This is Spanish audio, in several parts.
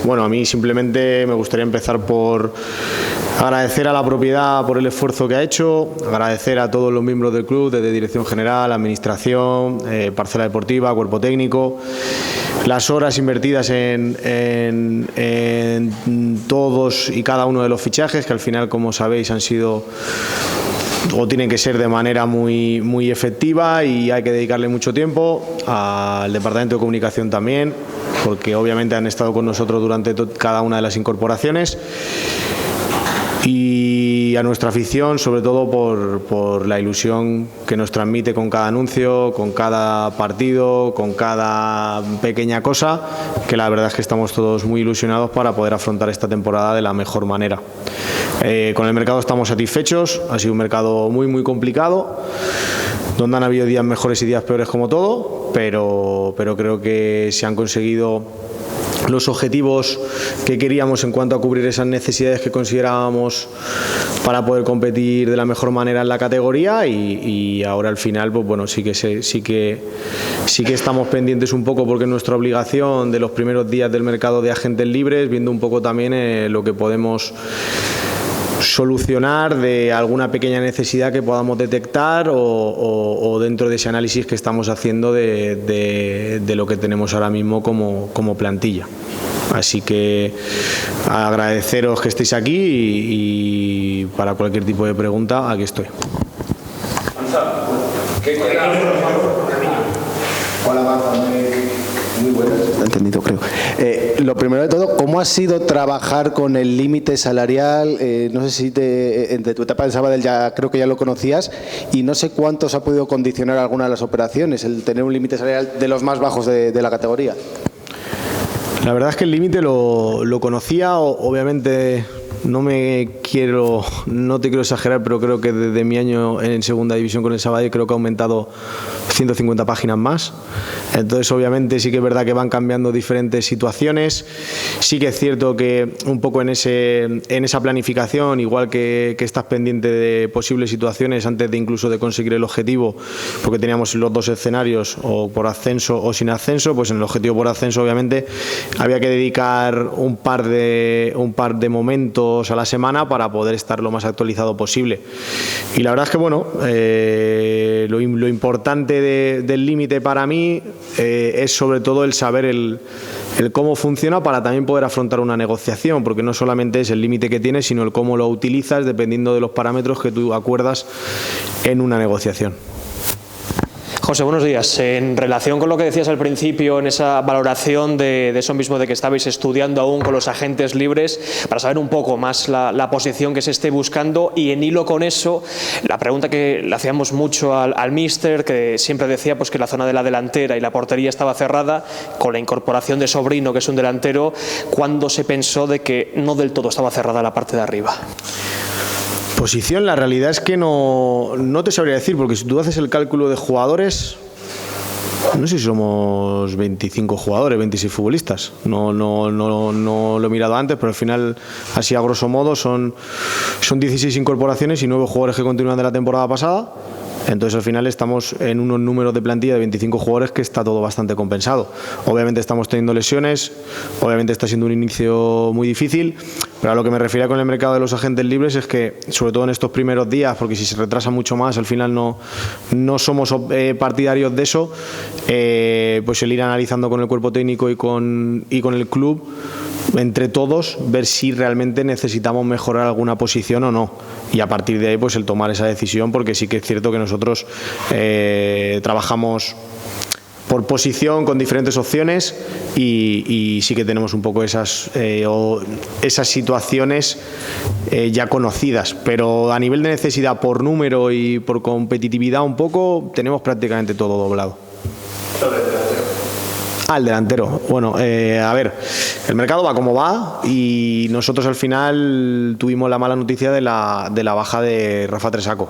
Bueno, a mí simplemente me gustaría empezar por agradecer a la propiedad por el esfuerzo que ha hecho, agradecer a todos los miembros del club, desde dirección general, administración, parcela deportiva, cuerpo técnico, las horas invertidas en todos y cada uno de los fichajes, que al final, como sabéis, han sido o tienen que ser de manera muy efectiva, y hay que dedicarle mucho tiempo. Al departamento de comunicación también, porque obviamente han estado con nosotros durante cada una de las incorporaciones, y a nuestra afición, sobre todo por la ilusión que nos transmite con cada anuncio, con cada partido, con cada pequeña cosa, que la verdad es que estamos todos muy ilusionados para poder afrontar esta temporada de la mejor manera. Con el mercado estamos satisfechos, ha sido un mercado muy complicado, donde han habido días mejores y días peores como todo, pero creo que se han conseguido los objetivos que queríamos en cuanto a cubrir esas necesidades que considerábamos para poder competir de la mejor manera en la categoría, y ahora al final pues bueno, sí que estamos pendientes un poco, porque es nuestra obligación, de los primeros días del mercado de agentes libres, viendo un poco también lo que podemos solucionar de alguna pequeña necesidad que podamos detectar o dentro de ese análisis que estamos haciendo de lo que tenemos ahora mismo como plantilla. Así que agradeceros que estéis aquí y para cualquier tipo de pregunta, aquí estoy. Muy buenas, entendido, creo. Lo primero de todo, ¿cómo ha sido trabajar con el límite salarial? No sé si entre tu etapa en Sabadell creo que ya lo conocías, y no sé cuánto os ha podido condicionar alguna de las operaciones, el tener un límite salarial de los más bajos de la categoría. La verdad es que el límite lo conocía, obviamente. No te quiero exagerar, pero creo que desde mi año en segunda división con el Sabadell creo que ha aumentado 150 páginas más. Entonces obviamente sí que es verdad que van cambiando diferentes situaciones. Sí que es cierto que un poco en esa planificación, igual que estás pendiente de posibles situaciones antes de incluso de conseguir el objetivo, porque teníamos los dos escenarios, o por ascenso o sin ascenso, pues en el objetivo por ascenso obviamente había que dedicar un par de momentos a la semana para poder estar lo más actualizado posible. Y la verdad es que bueno, lo importante del límite para mí es sobre todo el saber el cómo funciona, para también poder afrontar una negociación, porque no solamente es el límite que tienes, sino el cómo lo utilizas dependiendo de los parámetros que tú acuerdas en una negociación. José, buenos días. En relación con lo que decías al principio, en esa valoración de eso mismo, de que estabais estudiando aún con los agentes libres, para saber un poco más la posición que se esté buscando, y en hilo con eso, la pregunta que le hacíamos mucho al míster, que siempre decía pues que la zona de la delantera y la portería estaba cerrada, con la incorporación de Sobrino, que es un delantero, ¿cuándo se pensó de que no del todo estaba cerrada la parte de arriba? Posición, la realidad es que no te sabría decir, porque si tú haces el cálculo de jugadores, no sé si somos 25 jugadores, 26 futbolistas. No lo he mirado antes, pero al final, así a grosso modo, son 16 incorporaciones y 9 jugadores que continúan de la temporada pasada. Entonces al final estamos en unos números de plantilla de 25 jugadores que está todo bastante compensado. Obviamente estamos teniendo lesiones, obviamente está siendo un inicio muy difícil, pero a lo que me refería con el mercado de los agentes libres es que, sobre todo en estos primeros días, porque si se retrasa mucho más, al final no somos partidarios de eso, pues el ir analizando con el cuerpo técnico y con el club, entre todos, ver si realmente necesitamos mejorar alguna posición o no, y a partir de ahí pues el tomar esa decisión, porque sí que es cierto que nosotros trabajamos por posición con diferentes opciones y sí que tenemos un poco esas situaciones ya conocidas, pero a nivel de necesidad por número y por competitividad un poco tenemos prácticamente todo doblado. El delantero. Bueno, a ver, el mercado va como va y nosotros al final tuvimos la mala noticia de la baja de Rafa Tresaco.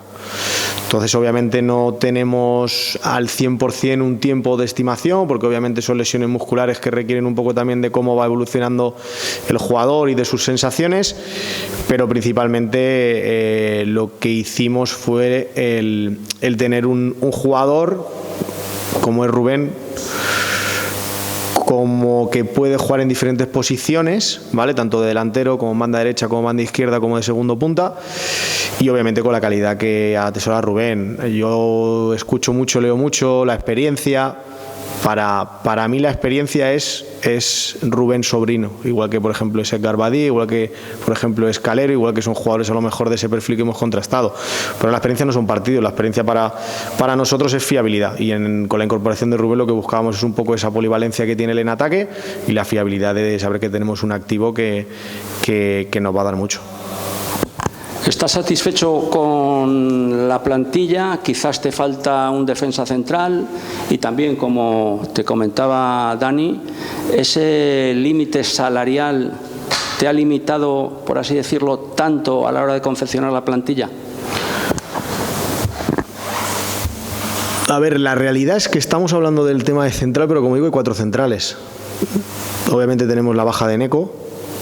Entonces obviamente no tenemos al 100% un tiempo de estimación, porque obviamente son lesiones musculares que requieren un poco también de cómo va evolucionando el jugador y de sus sensaciones, pero principalmente lo que hicimos fue el tener un jugador como es Rubén, como que puede jugar en diferentes posiciones, ¿vale? Tanto de delantero como banda derecha, como banda izquierda, como de segundo punta, y obviamente con la calidad que atesora Rubén. Yo escucho mucho, leo mucho, la experiencia. Para mí la experiencia es Rubén Sobrino, igual que por ejemplo es Edgar Badía, igual que por ejemplo es Calero, igual que son jugadores a lo mejor de ese perfil que hemos contrastado. Pero la experiencia no son partidos, la experiencia para nosotros es fiabilidad, y con la incorporación de Rubén lo que buscábamos es un poco esa polivalencia que tiene él en ataque y la fiabilidad de saber que tenemos un activo que nos va a dar mucho. ¿Estás satisfecho con la plantilla? Quizás te falta un defensa central y también, como te comentaba Dani, ese límite salarial te ha limitado, por así decirlo, tanto a la hora de confeccionar la plantilla. A ver, la realidad es que estamos hablando del tema de central, pero como digo, hay 4 centrales. Obviamente tenemos la baja de Neco,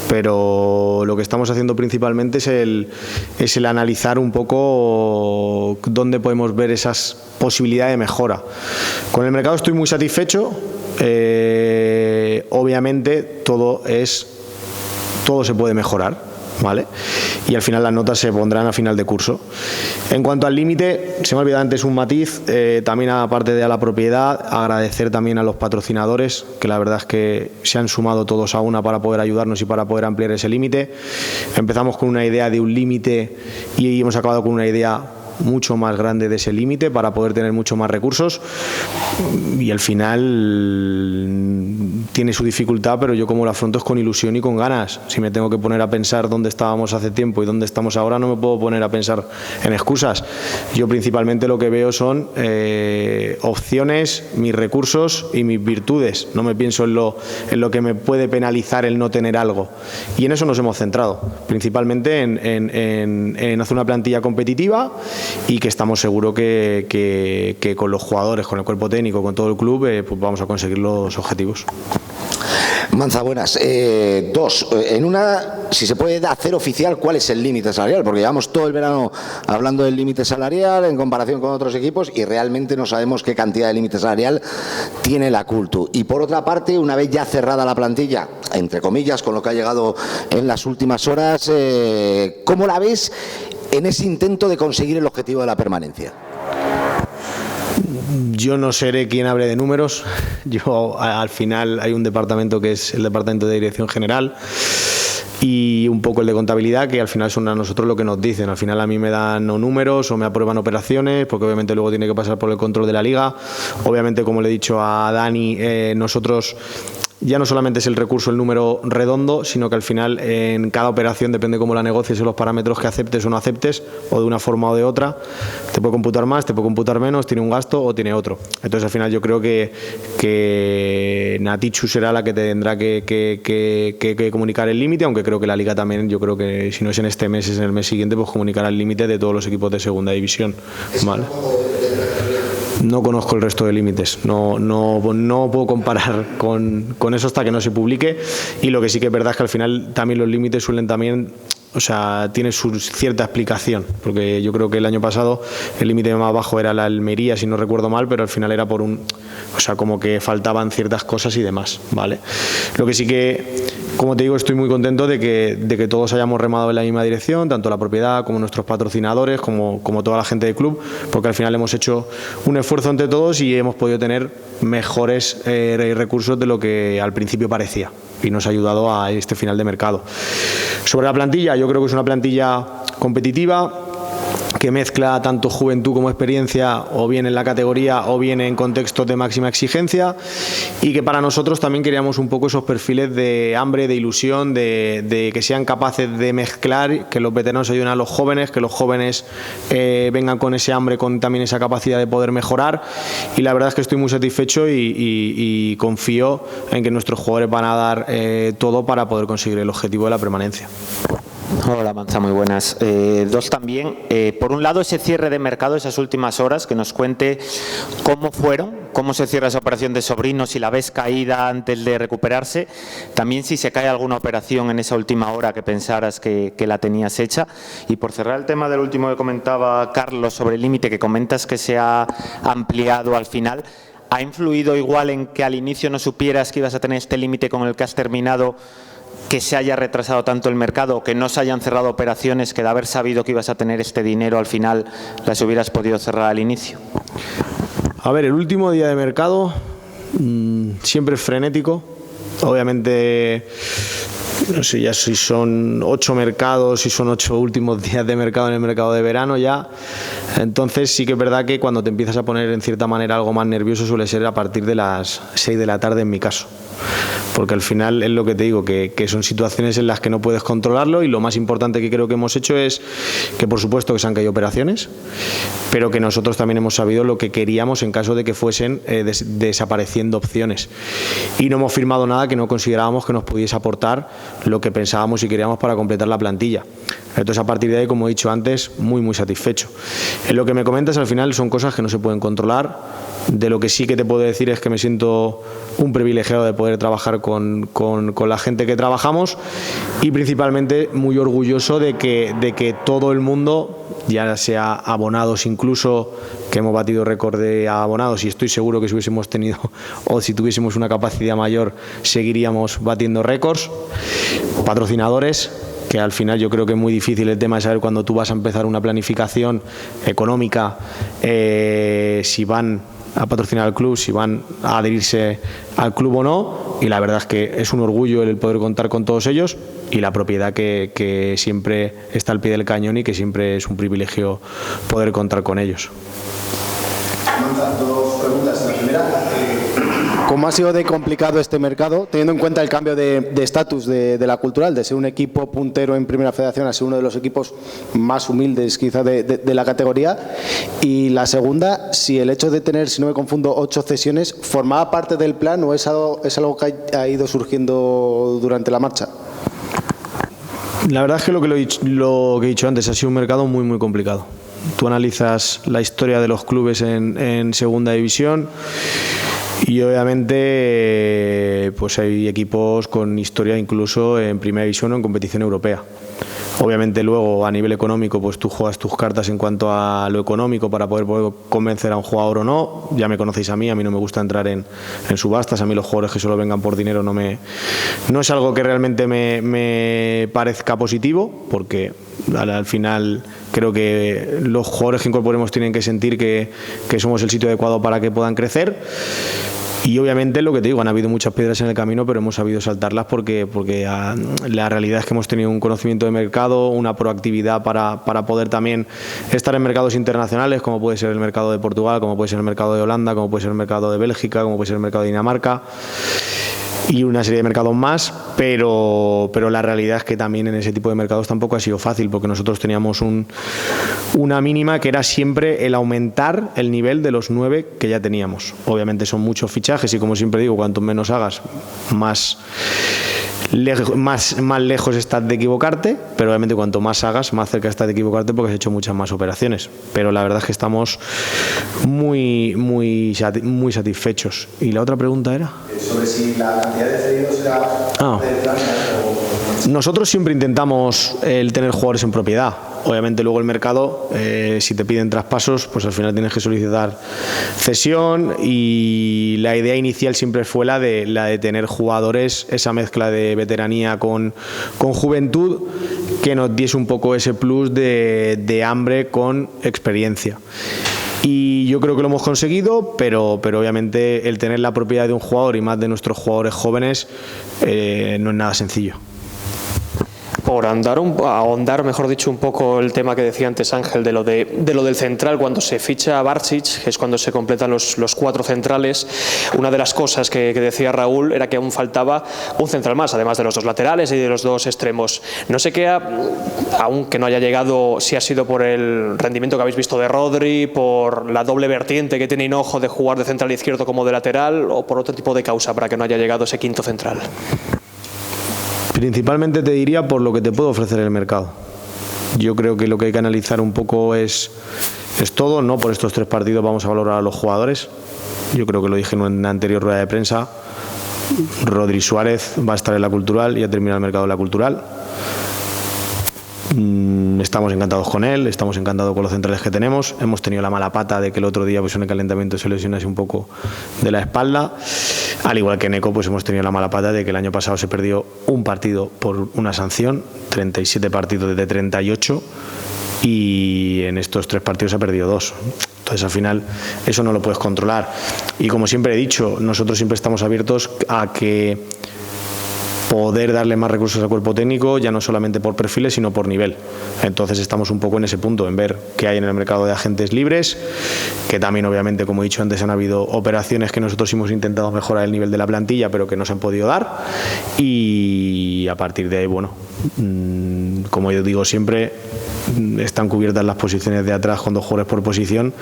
pero lo que estamos haciendo principalmente es el analizar un poco dónde podemos ver esas posibilidades de mejora. Con el mercado estoy muy satisfecho. Obviamente todo se puede mejorar, ¿vale? Y al final las notas se pondrán a final de curso. En cuanto al límite, se me ha olvidado antes un matiz, también aparte de a la propiedad, agradecer también a los patrocinadores, que la verdad es que se han sumado todos a una para poder ayudarnos y para poder ampliar ese límite. Empezamos con una idea de un límite y hemos acabado con una idea mucho más grande de ese límite para poder tener mucho más recursos, y al final tiene su dificultad, pero yo como lo afronto es con ilusión y con ganas. Si me tengo que poner a pensar dónde estábamos hace tiempo y dónde estamos ahora, no me puedo poner a pensar en excusas. Yo principalmente lo que veo son opciones, mis recursos y mis virtudes. No me pienso en lo que me puede penalizar el no tener algo, y en eso nos hemos centrado principalmente en hacer una plantilla competitiva, y que estamos seguros que con los jugadores, con el cuerpo técnico, con todo el club, pues vamos a conseguir los objetivos. Manza, buenas. 2. En una, si se puede hacer oficial cuál es el límite salarial, porque llevamos todo el verano hablando del límite salarial en comparación con otros equipos y realmente no sabemos qué cantidad de límite salarial tiene la Cultu. Y por otra parte, una vez ya cerrada la plantilla, entre comillas, con lo que ha llegado en las últimas horas, ¿cómo la ves en ese intento de conseguir el objetivo de la permanencia? Yo no seré quien hable de números. Yo, al final, hay un departamento que es el departamento de dirección general y un poco el de contabilidad, que al final son a nosotros lo que nos dicen. Al final a mí me dan números o me aprueban operaciones, porque obviamente luego tiene que pasar por el control de la liga. Obviamente, como le he dicho a Dani, nosotros ya no solamente es el recurso el número redondo, sino que al final en cada operación, depende cómo la negocies y los parámetros que aceptes o no aceptes, o de una forma o de otra, te puede computar más, te puede computar menos, tiene un gasto o tiene otro. Entonces al final yo creo que Natichu será la que tendrá que comunicar el límite, aunque creo que la liga también, yo creo que si no es en este mes, es en el mes siguiente, pues comunicará el límite de todos los equipos de segunda división. ¿Vale? No conozco el resto de límites, no puedo comparar con eso hasta que no se publique, y lo que sí que es verdad es que al final también los límites suelen también, o sea, tiene su cierta explicación, porque yo creo que el año pasado el límite más bajo era la Almería, si no recuerdo mal, pero al final era por como que faltaban ciertas cosas y demás, ¿vale? Lo que sí que, como te digo, estoy muy contento de que todos hayamos remado en la misma dirección, tanto la propiedad como nuestros patrocinadores, como toda la gente del club, porque al final hemos hecho un esfuerzo entre todos y hemos podido tener mejores recursos de lo que al principio parecía, y nos ha ayudado a este final de mercado. Sobre la plantilla, yo creo que es una plantilla competitiva, que mezcla tanto juventud como experiencia, o bien en la categoría o bien en contextos de máxima exigencia, y que para nosotros también queríamos un poco esos perfiles de hambre, de ilusión, de que sean capaces de mezclar, que los veteranos ayuden a los jóvenes, que los jóvenes vengan con ese hambre, con también esa capacidad de poder mejorar, y la verdad es que estoy muy satisfecho y confío en que nuestros jugadores van a dar todo para poder conseguir el objetivo de la permanencia. Hola Manza, muy buenas. 2 también. Por un lado, ese cierre de mercado, esas últimas horas, que nos cuente cómo se cierra esa operación de Sobrino, si la ves caída antes de recuperarse, también si se cae alguna operación en esa última hora que pensaras que la tenías hecha. Y por cerrar el tema del último que comentaba Carlos sobre el límite, que comentas que se ha ampliado al final, ¿Ha influido igual en que al inicio no supieras que ibas a tener este límite con el que has terminado, que se haya retrasado tanto el mercado, que no se hayan cerrado operaciones, que de haber sabido que ibas a tener este dinero al final las hubieras podido cerrar al inicio? A ver, el último día de mercado siempre es frenético. Obviamente, no sé ya si son 8 mercados, si son 8 últimos días de mercado en el mercado de verano ya. Entonces sí que es verdad que cuando te empiezas a poner en cierta manera algo más nervioso suele ser a partir de las 6 de la tarde en mi caso. Porque al final es lo que te digo, que son situaciones en las que no puedes controlarlo, y lo más importante que creo que hemos hecho es que por supuesto que se han caído operaciones, pero que nosotros también hemos sabido lo que queríamos en caso de que fuesen desapareciendo opciones, y no hemos firmado nada que no considerábamos que nos pudiese aportar lo que pensábamos y queríamos para completar la plantilla. Entonces, a partir de ahí, como he dicho antes, muy satisfecho. En lo que me comentas, al final son cosas que no se pueden controlar. De lo que sí que te puedo decir es que me siento un privilegiado de poder trabajar con la gente que trabajamos, y principalmente muy orgulloso de que todo el mundo, ya sea abonados incluso, que hemos batido récord de abonados, y estoy seguro que si hubiésemos tenido, o si tuviésemos una capacidad mayor, seguiríamos batiendo récords, patrocinadores, que al final yo creo que es muy difícil el tema de saber cuando tú vas a empezar una planificación económica si van a patrocinar al club, si van a adherirse al club o no, y la verdad es que es un orgullo el poder contar con todos ellos, y la propiedad que siempre está al pie del cañón y que siempre es un privilegio poder contar con ellos. Dos preguntas. La primera, ¿cómo ha sido de complicado este mercado, teniendo en cuenta el cambio de estatus de la Cultural, de ser un equipo puntero en Primera Federación a ser uno de los equipos más humildes quizá de la categoría? Y la segunda, si el hecho de tener, si no me confundo, 8 cesiones, ¿formaba parte del plan o es algo que ha ido surgiendo durante la marcha? La verdad es que lo que he dicho antes, ha sido un mercado muy complicado. Tú analizas la historia de los clubes en segunda división y obviamente pues hay equipos con historia incluso en primera división o en competición europea. Obviamente luego a nivel económico pues tú juegas tus cartas en cuanto a lo económico para poder convencer a un jugador o no. Ya me conocéis a mí no me gusta entrar en subastas. A mí los jugadores que solo vengan por dinero no es algo que realmente me parezca positivo, porque al final creo que los jugadores que incorporemos tienen que sentir que somos el sitio adecuado para que puedan crecer. Y obviamente lo que te digo, han habido muchas piedras en el camino, pero hemos sabido saltarlas porque la realidad es que hemos tenido un conocimiento de mercado, una proactividad para poder también estar en mercados internacionales, como puede ser el mercado de Portugal, como puede ser el mercado de Holanda, como puede ser el mercado de Bélgica, como puede ser el mercado de Dinamarca y una serie de mercados más, pero la realidad es que también en ese tipo de mercados tampoco ha sido fácil, porque nosotros teníamos una mínima que era siempre el aumentar el nivel de los 9 que ya teníamos. Obviamente son muchos fichajes y, como siempre digo, cuanto menos hagas, más lejos estás de equivocarte, pero obviamente cuanto más hagas, más cerca estás de equivocarte, porque has hecho muchas más operaciones. Pero la verdad es que estamos muy satisfechos. ¿Y la otra pregunta era? Sobre si la cantidad de cedidos era del plan o... Nosotros siempre intentamos el tener jugadores en propiedad. Obviamente luego el mercado, si te piden traspasos, pues al final tienes que solicitar cesión, y la idea inicial siempre fue la de tener jugadores, esa mezcla de veteranía con juventud, que nos diese un poco ese plus de hambre con experiencia. Y yo creo que lo hemos conseguido, pero obviamente el tener la propiedad de un jugador, y más de nuestros jugadores jóvenes, no es nada sencillo. Por ahondar, mejor dicho, un poco el tema que decía antes Ángel de lo del central, cuando se ficha a Barčić, que es cuando se completan los 4 centrales, una de las cosas que decía Raúl era que aún faltaba un central más, además de los 2 laterales y de los 2 extremos. No sé qué, aunque no haya llegado, si ha sido por el rendimiento que habéis visto de Rodri, por la doble vertiente que tiene Hinojo de jugar de central izquierdo como de lateral, o por otro tipo de causa para que no haya llegado ese 5º central. Principalmente te diría por lo que te puede ofrecer el mercado. Yo creo que lo que hay que analizar un poco es todo, no por estos 3 partidos vamos a valorar a los jugadores. Yo creo que lo dije en una anterior rueda de prensa. Rodri Suárez va a estar en la Cultural y ha terminado el mercado de la Cultural. Estamos encantados con él, estamos encantados con los centrales que tenemos. Hemos tenido la mala pata de que el otro día pues, en el calentamiento se lesionase un poco de la espalda. Al igual que Neco, pues hemos tenido la mala pata de que el año pasado se perdió un partido por una sanción, 37 partidos de 38, y en estos 3 partidos se ha perdido 2. Entonces, al final, eso no lo puedes controlar. Y como siempre he dicho, nosotros siempre estamos abiertos a que poder darle más recursos al cuerpo técnico, ya no solamente por perfiles, sino por nivel. Entonces estamos un poco en ese punto, en ver qué hay en el mercado de agentes libres, que también obviamente, como he dicho antes, han habido operaciones que nosotros hemos intentado mejorar el nivel de la plantilla, pero que no se han podido dar, y a partir de ahí, bueno, como yo digo siempre, están cubiertas las posiciones de atrás con 2 jugadores por posición,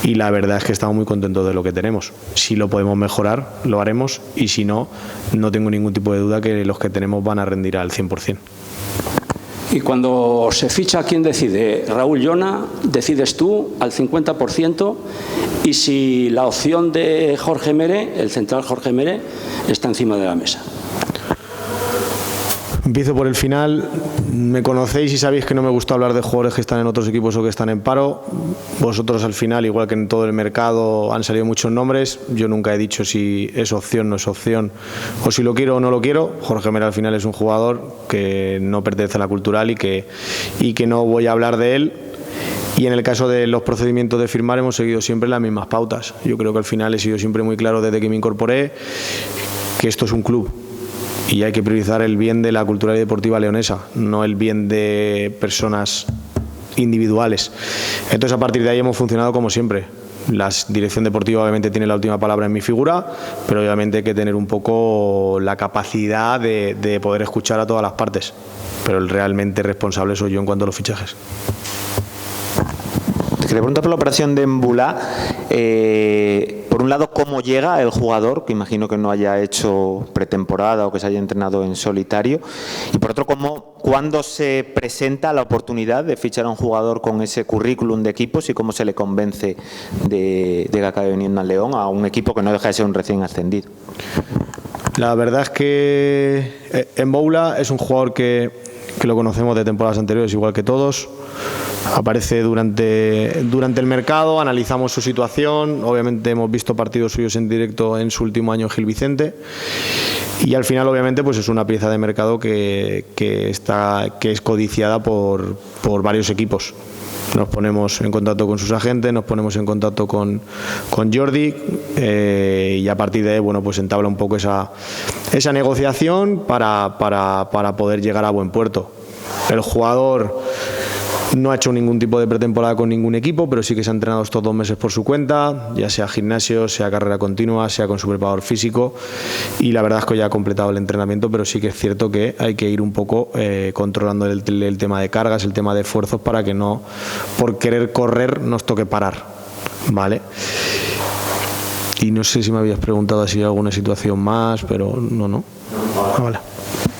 y la verdad es que estamos muy contentos de lo que tenemos. Si lo podemos mejorar, lo haremos, y si no, no tengo ningún tipo de duda que los que tenemos van a rendir al 100%. Y cuando se ficha, ¿quién decide? Raúl Llona, decides tú al 50%, y si la opción de Jorge Mere, el central Jorge Mere, está encima de la mesa. Empiezo por el final. Me conocéis y sabéis que no me gusta hablar de jugadores que están en otros equipos o que están en paro. Vosotros al final, igual que en todo el mercado, han salido muchos nombres. Yo nunca he dicho si es opción, no es opción, o si lo quiero o no lo quiero. Jorge Mera al final es un jugador que no pertenece a la Cultural y que no voy a hablar de él. Y en el caso de los procedimientos de firmar hemos seguido siempre las mismas pautas. Yo creo que al final he sido siempre muy claro desde que me incorporé que esto es un club. Y hay que priorizar el bien de la Cultural y Deportiva Leonesa, no el bien de personas individuales. Entonces, a partir de ahí hemos funcionado como siempre. La dirección deportiva obviamente tiene la última palabra en mi figura, pero obviamente hay que tener un poco la capacidad de poder escuchar a todas las partes. Pero el realmente responsable soy yo en cuanto a los fichajes. Te quería preguntar por la operación de Embulá. Por un lado, ¿cómo llega el jugador? Que imagino que no haya hecho pretemporada o que se haya entrenado en solitario. Y por otro, ¿cuándo se presenta la oportunidad de fichar a un jugador con ese currículum de equipos y cómo se le convence de que acabe viniendo al León, a un equipo que no deja de ser un recién ascendido? La verdad es que Embulá es un jugador que lo conocemos de temporadas anteriores, igual que todos. Aparece durante el mercado, analizamos su situación, obviamente hemos visto partidos suyos en directo en su último año en Gil Vicente, y al final obviamente pues es una pieza de mercado que es codiciada por varios equipos. Nos ponemos en contacto con sus agentes, nos ponemos en contacto con Jordi, y a partir de ahí, bueno, pues entabla un poco esa negociación para poder llegar a buen puerto. El jugador no ha hecho ningún tipo de pretemporada con ningún equipo, pero sí que se ha entrenado estos 2 meses por su cuenta, ya sea gimnasio, sea carrera continua, sea con su preparador físico, y la verdad es que ya ha completado el entrenamiento, pero sí que es cierto que hay que ir un poco controlando el tema de cargas, el tema de esfuerzos, para que no, por querer correr, nos toque parar, ¿vale? Y no sé si me habías preguntado si hay alguna situación más, pero no. Vale.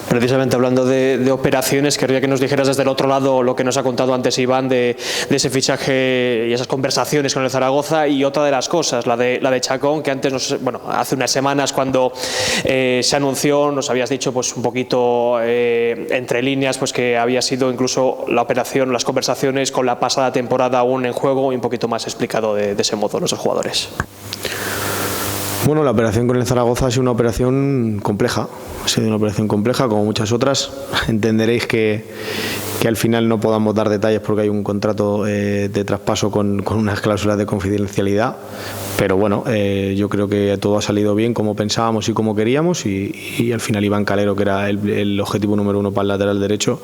Precisamente hablando de operaciones, querría que nos dijeras desde el otro lado lo que nos ha contado antes Iván de ese fichaje y esas conversaciones con el Zaragoza, y otra de las cosas, la de Chacón, que antes, hace unas semanas cuando se anunció, nos habías dicho pues un poquito entre líneas pues que había sido incluso la operación, las conversaciones con la pasada temporada aún en juego, y un poquito más explicado de ese modo los jugadores. Bueno, la operación con el Zaragoza ha sido una operación compleja. Ha sido una operación compleja, como muchas otras. Entenderéis que al final no podamos dar detalles porque hay un contrato de traspaso con unas cláusulas de confidencialidad. Pero bueno, yo creo que todo ha salido bien como pensábamos y como queríamos, y al final Iván Calero, que era el objetivo número 1 para el lateral derecho,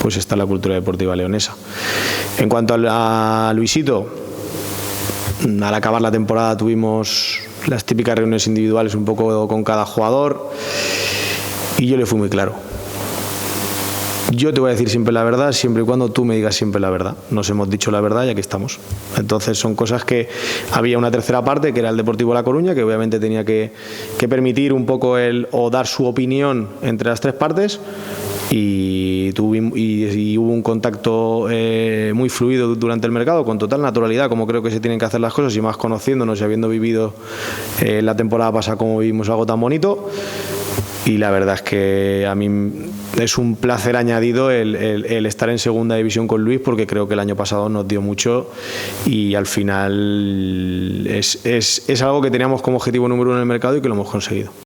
pues está en la Cultural Deportiva Leonesa. En cuanto a Luisito, al acabar la temporada tuvimos las típicas reuniones individuales un poco con cada jugador, y yo le fui muy claro. Yo te voy a decir siempre la verdad, siempre y cuando tú me digas siempre la verdad. Nos hemos dicho la verdad y aquí estamos. Entonces son cosas que había una tercera parte, que era el Deportivo La Coruña, que obviamente tenía que permitir un poco o dar su opinión entre las 3 partes, y hubo un contacto muy fluido durante el mercado, con total naturalidad, como creo que se tienen que hacer las cosas, y más conociéndonos y habiendo vivido la temporada pasada como vivimos algo tan bonito. y la verdad es que a mí es un placer añadido el estar en segunda división con Luis, porque creo que el año pasado nos dio mucho y al final es algo que teníamos como objetivo número 1 en el mercado y que lo hemos conseguido.